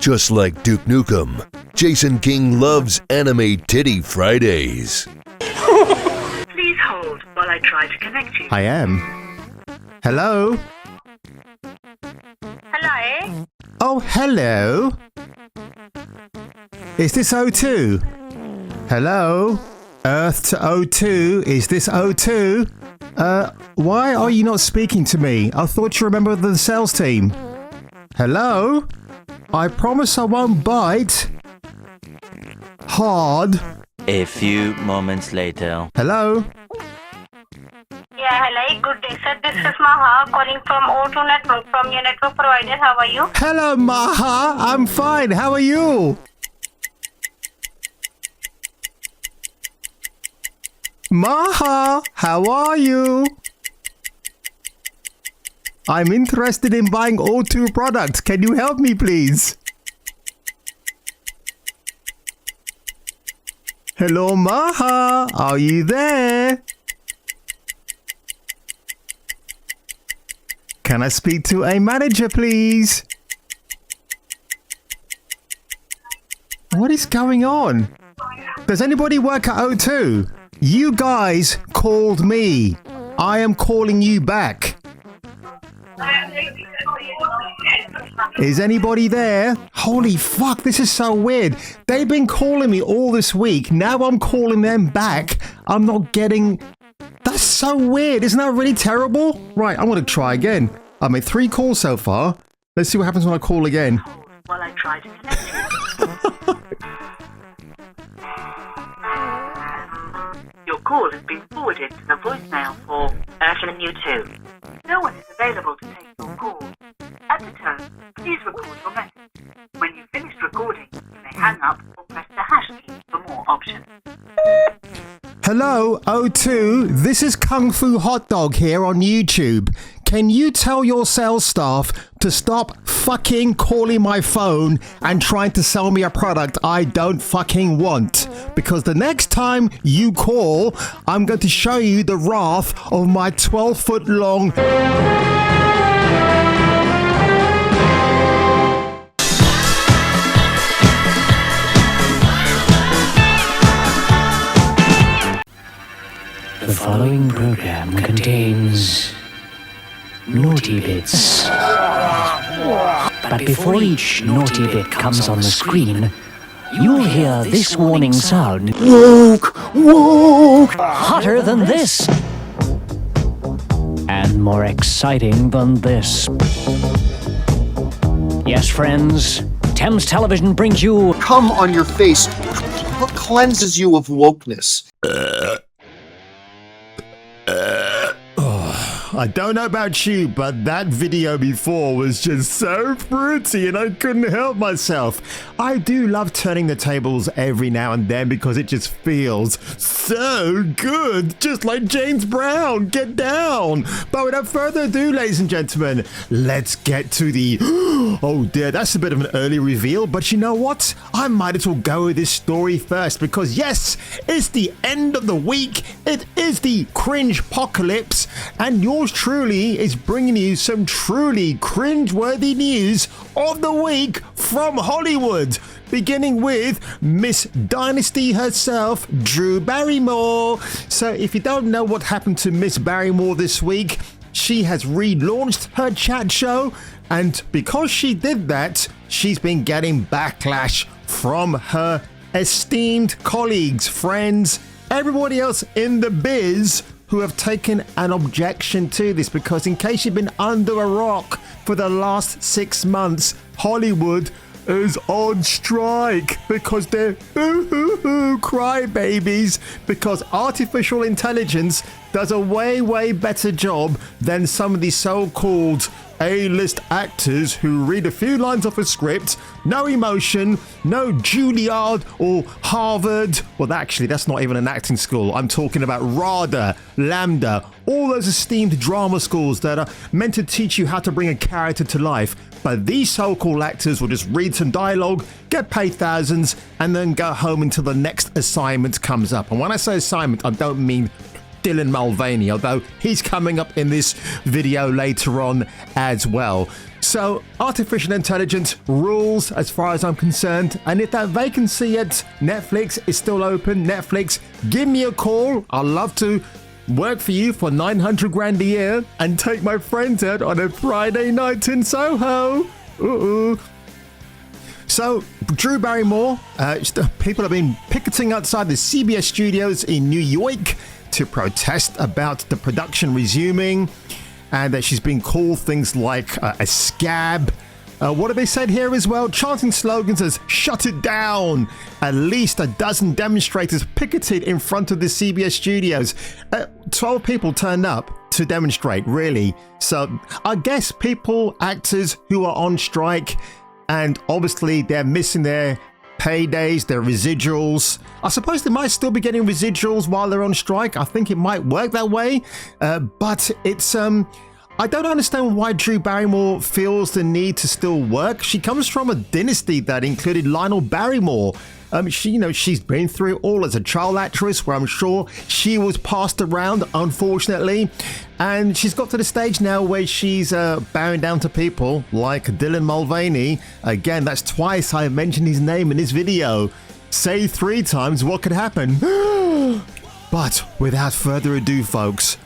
Just like Duke Nukem, Jason King loves Anime Titty Fridays. Please hold while I try to connect you. I am. Hello? Hello? Oh, hello. Is this O2? Hello? Earth to O2? Is this O2? Why are you not speaking to me? I thought you were a member of the sales team. Hello? I promise I won't bite. Hard. A few moments later. Hello? Yeah, hello. Good day, sir. This is Maha calling from O2 Network from your network provider. How are you? Hello, Maha. I'm fine. How are you? Maha, how are you? I'm interested in buying O2 products. Can you help me, please? Hello, Maha. Are you there? Can I speak to a manager, please? What is going on? Does anybody work at O2? You guys called me. I am calling you back. Is anybody there? Holy fuck, this is so weird. They've been calling me all this week. Now I'm calling them back. I'm not getting... That's so weird. Isn't that really terrible? Right, I'm going to try again. I made 3 calls so far. Let's see what happens when I call again. While I try to connect you. Your call has been forwarded to the voicemail for Urgent You Too. No one is available to take your call. At the tone, please record your message. When you've finished recording, you may hang up or press the hash key for more options. Hello, O2. This is Kung Fu Hot Dog here on YouTube. Can you tell your sales staff to stop fucking calling my phone and trying to sell me a product I don't fucking want? Because the next time you call, I'm going to show you the wrath of my 12-foot long... The following program contains naughty bits. But before each naughty bit comes on the screen, you'll hear this warning sound. Woke! Woke! Hotter than this! And more exciting than this. Yes, friends, Thames Television brings you... Come on your face. What cleanses you of wokeness? I don't know about you, but that video before was just so pretty and I couldn't help myself. I do love turning the tables every now and then because it just feels so good, just like James Brown. Get down. But without further ado, ladies and gentlemen, let's get to the... Oh dear, that's a bit of an early reveal, but you know what? I might as well go with this story first because yes, it's the end of the week. It is the Cringe-Pocalypse and yours truly is bringing you some truly cringe-worthy news of the week from Hollywood. Beginning with Miss Dynasty herself, Drew Barrymore. So if you don't know what happened to Miss Barrymore this week, she has relaunched her chat show, and because she did that, she's been getting backlash from her esteemed colleagues, friends, everybody else in the biz who have taken an objection to this, because in case you've been under a rock for the last 6 months, Hollywood is on strike because they're crybabies, because artificial intelligence does a way better job than some of these so-called A-list actors who read a few lines off a script, no emotion, no Juilliard or Harvard. Well, actually, that's not even an acting school. I'm talking about RADA, Lambda, all those esteemed drama schools that are meant to teach you how to bring a character to life. But these so-called actors will just read some dialogue, get paid thousands, and then go home until the next assignment comes up. And when I say assignment, I don't mean Mulvaney, although he's coming up in this video later on as well. So artificial intelligence rules as far as I'm concerned. And if that vacancy at Netflix is still open, Netflix, give me a call. I'd love to work for you for 900 grand a year and take my friends out on a Friday night in Soho. So, Drew Barrymore, people have been picketing outside the CBS studios in New York to protest about the production resuming, and that she's been called things like a scab. What have they said here as well? Chanting slogans as "shut it down." At least a dozen demonstrators picketed in front of the CBS studios. 12 people turned up to demonstrate, really. So I guess actors who are on strike, and obviously they're missing their paydays, their residuals. I suppose they might still be getting residuals while they're on strike. I think it might work that way. But it's I don't understand why Drew Barrymore feels the need to still work. She comes from a dynasty that included Lionel Barrymore. She's been through it all as a child actress, where I'm sure she was passed around, unfortunately. And she's got to the stage now where she's bowing down to people like Dylan Mulvaney. Again, that's twice I mentioned his name in this video. Say 3 times, what could happen? But without further ado, folks,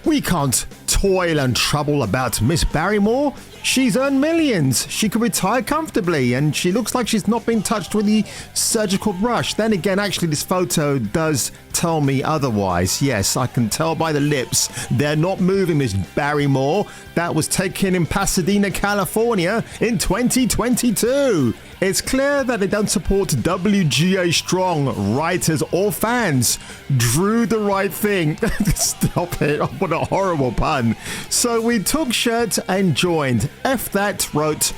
we can't toil and trouble about Miss Barrymore. She's earned millions. She could retire comfortably, and she looks like she's not been touched with the surgical brush. Then again, actually, this photo does tell me otherwise. Yes, I can tell by the lips. They're not moving, Miss Barrymore. That was taken in Pasadena, California in 2022. It's clear that they don't support WGA Strong writers or fans. Drew the right thing. Stop it. What a horrible pun. So we took shirts and joined. F that, wrote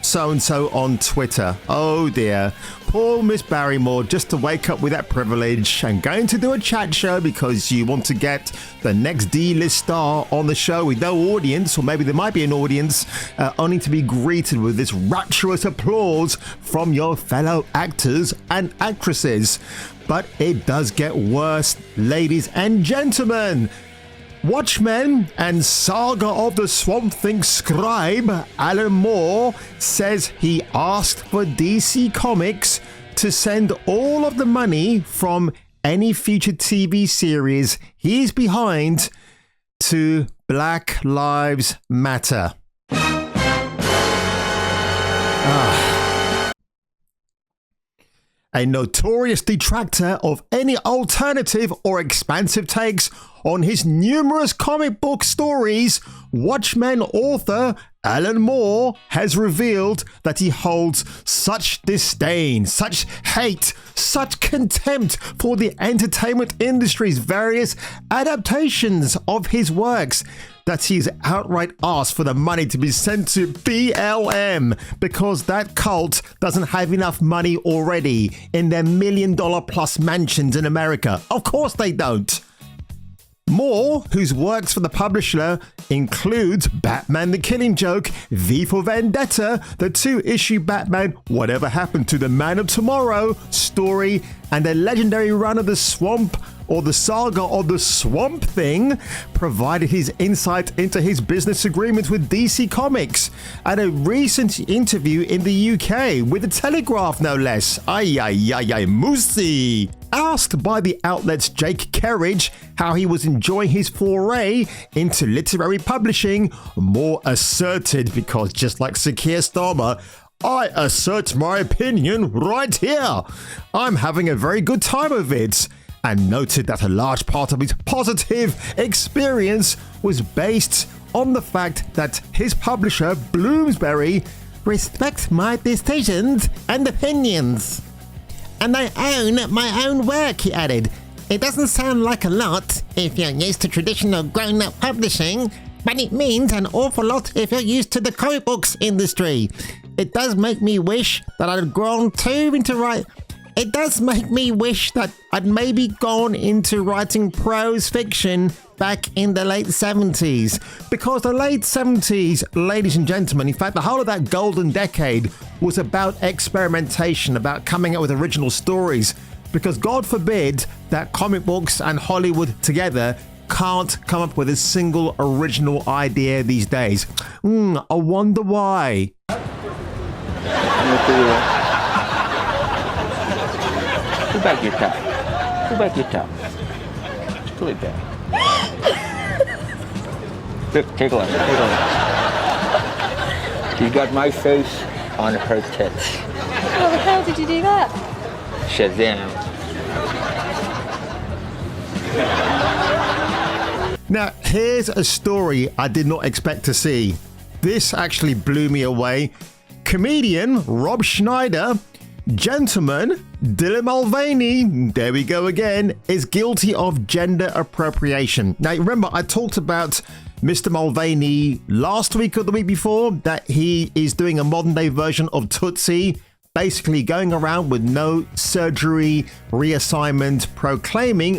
so-and-so on Twitter. Oh dear. Poor Miss Barrymore, just to wake up with that privilege and going to do a chat show because you want to get the next D-list star on the show with no audience, or maybe there might be an audience, only to be greeted with this rapturous applause from your fellow actors and actresses. But it does get worse, ladies and gentlemen. Watchmen and Saga of the Swamp Thing scribe Alan Moore says he asked for DC Comics to send all of the money from any future TV series he's behind to Black Lives Matter. A notorious detractor of any alternative or expansive takes on his numerous comic book stories, Watchmen author Alan Moore has revealed that he holds such disdain, such hate, such contempt for the entertainment industry's various adaptations of his works that he's outright asked for the money to be sent to BLM because that cult doesn't have enough money already in their $1 million plus mansions in America. Of course they don't. Moore, whose works for the publisher includes Batman the Killing Joke, V for Vendetta, the 2-issue Batman Whatever Happened to the Man of Tomorrow story, and a legendary run of the Swamp or the Saga of the Swamp Thing, provided his insight into his business agreement with DC Comics at a recent interview in the UK with The Telegraph, no less. Moosey. Asked by the outlet's Jake Kerridge how he was enjoying his foray into literary publishing, Moore asserted, because just like Sir Keir Starmer, I assert my opinion right here. I'm having a very good time of it. And noted that a large part of his positive experience was based on the fact that his publisher, Bloomsbury, respects my decisions and opinions. And I own my own work, he added. It doesn't sound like a lot if you're used to traditional grown-up publishing, but it means an awful lot if you're used to the comic books industry. It does make me wish that I'd grown too into It does make me wish that I'd maybe gone into writing prose fiction back in the late 70s. Because the late 70s, ladies and gentlemen, in fact, the whole of that golden decade was about experimentation, about coming up with original stories. Because God forbid that comic books and Hollywood together can't come up with a single original idea these days. I wonder why. Pull back your top. Pull back your top. Pull it back. Look, take a look. Take a look. She got my face on her tits. How the hell did you do that? Shazam. Now, here's a story I did not expect to see. This actually blew me away. Comedian Rob Schneider, gentleman Dylan Mulvaney, there we go again, is guilty of gender appropriation. Now, remember, I talked about Mr. Mulvaney last week or the week before, that he is doing a modern day version of Tootsie, basically going around with no surgery, reassignment,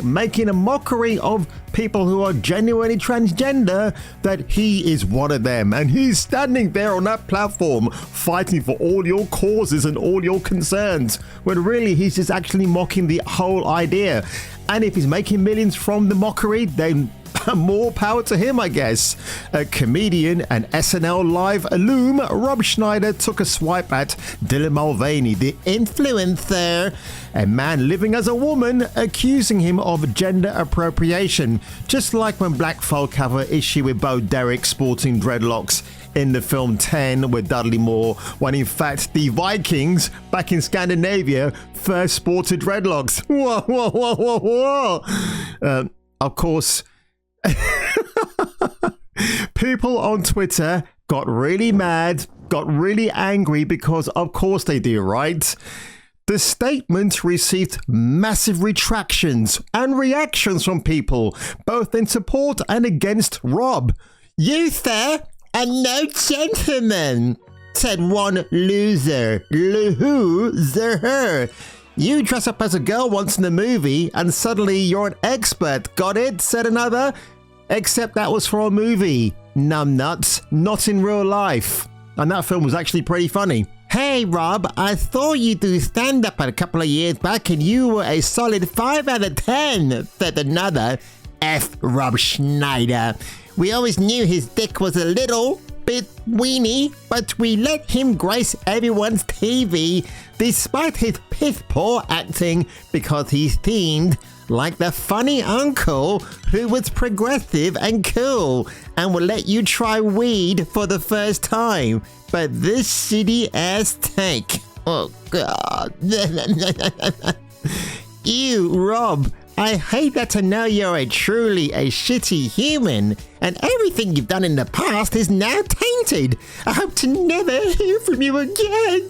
making a mockery of people who are genuinely transgender, that he is one of them. And he's standing there on that platform fighting for all your causes and all your concerns, when really he's just actually mocking the whole idea. And if he's making millions from the mockery, then more power to him, I guess. A comedian and SNL Live alum, Rob Schneider, took a swipe at Dylan Mulvaney, the influencer, a man living as a woman, accusing him of gender appropriation, just like when black folk have an issue with Bo Derek sporting dreadlocks in the film 10 with Dudley Moore, when in fact the Vikings back in Scandinavia first sported dreadlocks. Whoa, whoa, whoa, whoa, whoa. Of course, people on Twitter got really mad, got really angry, because of course they do, right? The statement received massive retractions and reactions from people, both in support and against Rob. "You, sir, are no gentleman," said one loser. Loser. "You dress up as a girl once in a movie and suddenly you're an expert. Got it?" said another. "Except that was for a movie, numbnuts, not in real life." And that film was actually pretty funny. "Hey Rob, I saw you do stand-up a couple of years back and you were a solid 5 out of 10, said another. F Rob Schneider. "We always knew his dick was a little bit weenie, but we let him grace everyone's TV despite his piss-poor acting, because he seemed like the funny uncle who was progressive and cool and would let you try weed for the first time. But this shitty-ass tank. Oh, God." Ew, Rob. "I hate that to know you're truly a shitty human, and everything you've done in the past is now tainted. I hope to never hear from you again."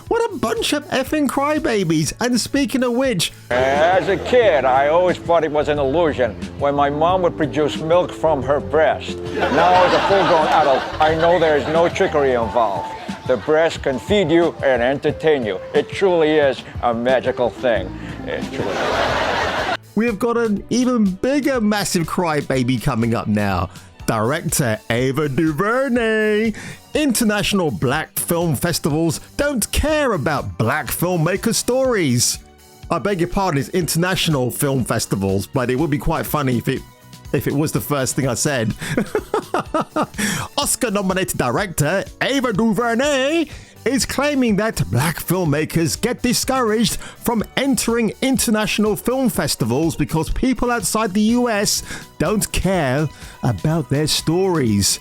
What a bunch of effing crybabies. And speaking of which, As a kid, I always thought it was an illusion when my mom would produce milk from her breast. Now, as a full-grown adult, I know there is no trickery involved. The breast can feed you and entertain you. It truly is a magical thing. It truly is. we have got an even bigger massive crybaby coming up now. Director Ava Duvernay. International black film festivals don't care about black filmmaker stories. I beg your pardon, it's international film festivals, but it would be quite funny if it was the first thing I said. Oscar-nominated director Ava Duvernay is claiming that black filmmakers get discouraged from entering international film festivals because people outside the US don't care about their stories.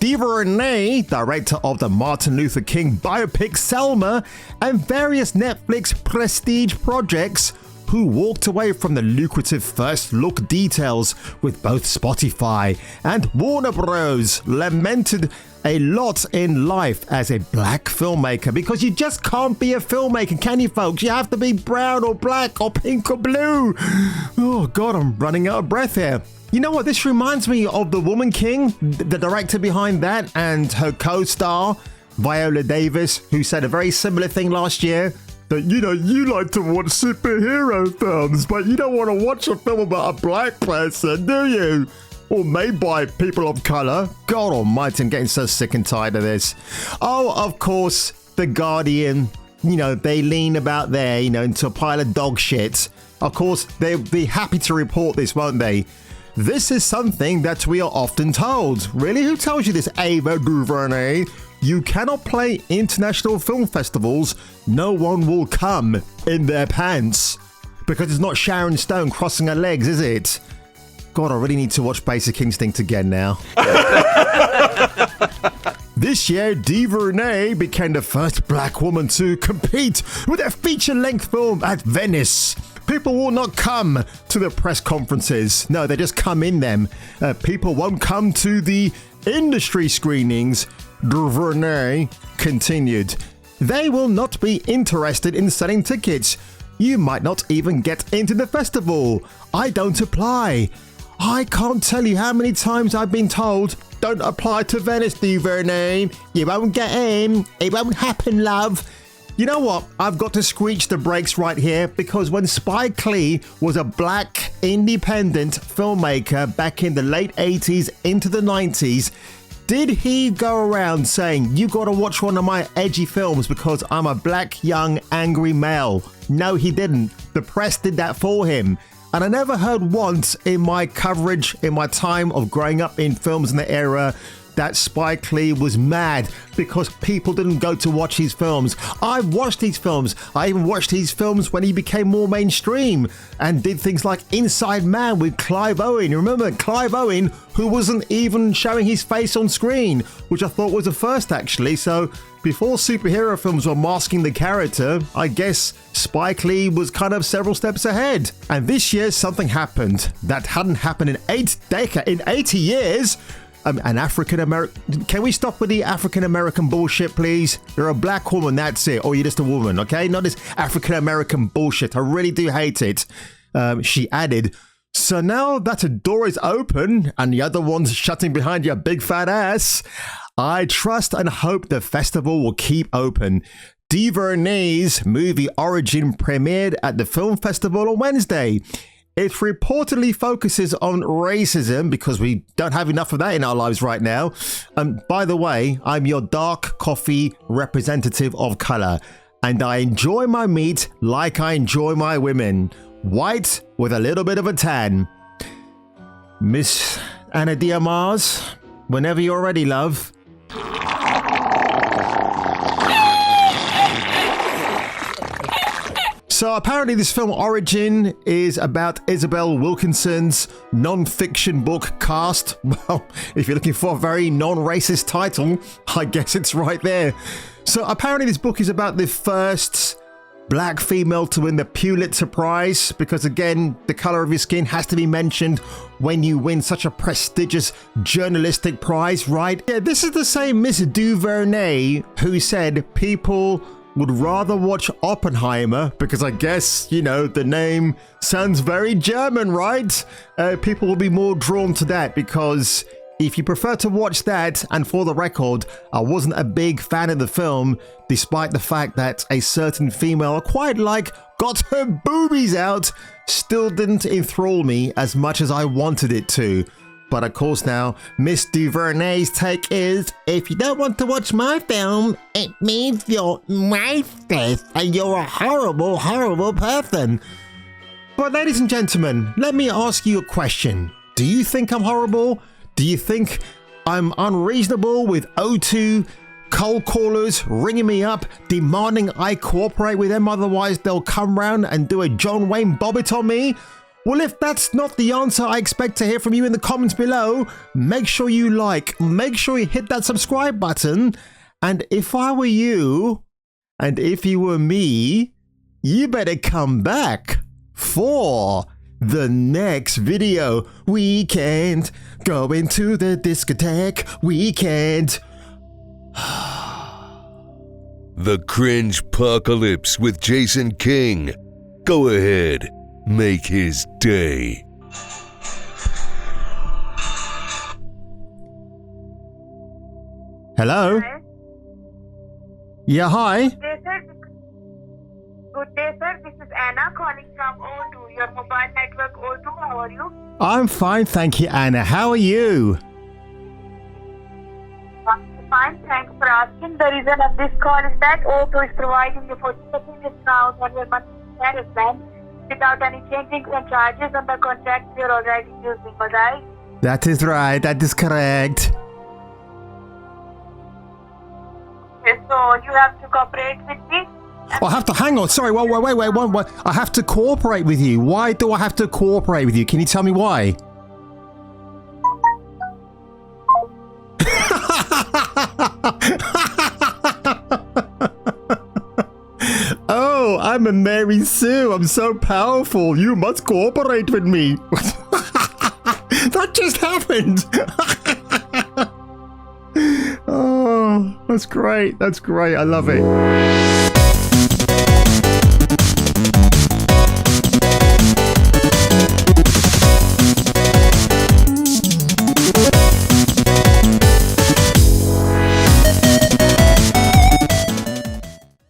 Duvernay, director of the Martin Luther King biopic Selma and various Netflix prestige projects, who walked away from the lucrative first look details with both Spotify and Warner Bros., lamented a lot in life as a black filmmaker, because you just can't be a filmmaker, can you, folks? You have to be brown or black or pink or blue. Oh God, I'm running out of breath here. You know what? This reminds me of The Woman King, the director behind that, and her co-star Viola Davis, who said a very similar thing last year. That, you know, you like to watch superhero films, but you don't want to watch a film about a black person, do you? Or made by people of color. God almighty, I'm getting so sick and tired of this. Oh, of course, The Guardian, you know, they lean about there, you know, into a pile of dog shit. Of course, they'll be happy to report this, won't they? This is something that we are often told. Really? Who tells you this, Ava Duvernay? You cannot play international film festivals. No one will come in their pants. Because it's not Sharon Stone crossing her legs, is it? God, I really need to watch Basic Instinct again now. This year, Duvernay became the first black woman to compete with a feature-length film at Venice. People will not come to the press conferences. No, they just come in them. People won't come to the industry screenings. Duvernay continued. They will not be interested in selling tickets. You might not even get into the festival. I don't apply. I can't tell you how many times I've been told, don't apply to Venice, Duvernay. You won't get in. It won't happen, love. You know what? I've got to screech the brakes right here, because when Spike Lee was a black independent filmmaker back in the late 80s into the 90s, did he go around saying, you got to watch one of my edgy films because I'm a black, young, angry male? No, he didn't. The press did that for him. And I never heard once in my coverage, in my time of growing up in films in the era, that Spike Lee was mad because people didn't go to watch his films. I've watched these films. I even watched his films when he became more mainstream and did things like Inside Man with Clive Owen. You remember Clive Owen, who wasn't even showing his face on screen, which I thought was a first actually. So before superhero films were masking the character, I guess Spike Lee was kind of several steps ahead. And this year something happened that hadn't happened in 80 years. An African-American... Can we stop with the African-American bullshit, please? You're a black woman, that's it. Or you're just a woman, okay? Not this African-American bullshit. I really do hate it. She added, so now that a door is open and the other one's shutting behind your big fat ass, I trust and hope the festival will keep open. Duvernay's movie Origin premiered at the film festival on Wednesday. It reportedly focuses on racism because we don't have enough of that in our lives right now. By the way, I'm your dark coffee representative of color, and I enjoy my meat like I enjoy my women. White with a little bit of a tan. Miss Anna Diaz, whenever you're ready, love. So apparently this film Origin is about Isabel Wilkinson's non-fiction book Cast. Well, if you're looking for a very non-racist title, I guess it's right there. So apparently this book is about the first black female to win the Pulitzer Prize, because again, the color of your skin has to be mentioned when you win such a prestigious journalistic prize, right? Yeah, this is the same Miss Duvernay who said people would rather watch Oppenheimer because I guess, you know, the name sounds very German, right? People will be more drawn to that because if you prefer to watch that, and for the record, I wasn't a big fan of the film, despite the fact that a certain female I quite like got her boobies out, still didn't enthrall me as much as I wanted it to. But of course now, Miss Duvernay's take is, if you don't want to watch my film, it means you're racist and you're a horrible, horrible person. But ladies and gentlemen, let me ask you a question. Do you think I'm horrible? Do you think I'm unreasonable with O2 cold callers ringing me up, demanding I cooperate with them, otherwise they'll come round and do a John Wayne Bobbitt on me? Well, if that's not the answer I expect to hear from you in the comments below, make sure you like, make sure you hit that subscribe button, and if I were you, and if you were me, you better come back for the next video. We can't go into the discotheque, we can't. The Cringe-Pocalypse with Jason King. Go ahead. Make his day. Hello? Hi. Yeah, hi. Good day, sir. Good day, sir. This is Anna calling from O2, your mobile network O2. How are you? I'm fine, thank you, Anna. How are you? Fine, thanks for asking. The reason of this call is that O2 is providing you for 30 discounts on your monthly tariff plan without any changes and charges on the contract you're already using, alright? That is right. That is correct. Okay, so you have to cooperate with me. I have to hang on. Sorry. Wait. I have to cooperate with you. Why do I have to cooperate with you? Can you tell me why? Oh, I'm a Mary Sue. I'm so powerful. You must cooperate with me. That just happened. Oh, that's great. That's great. I love it.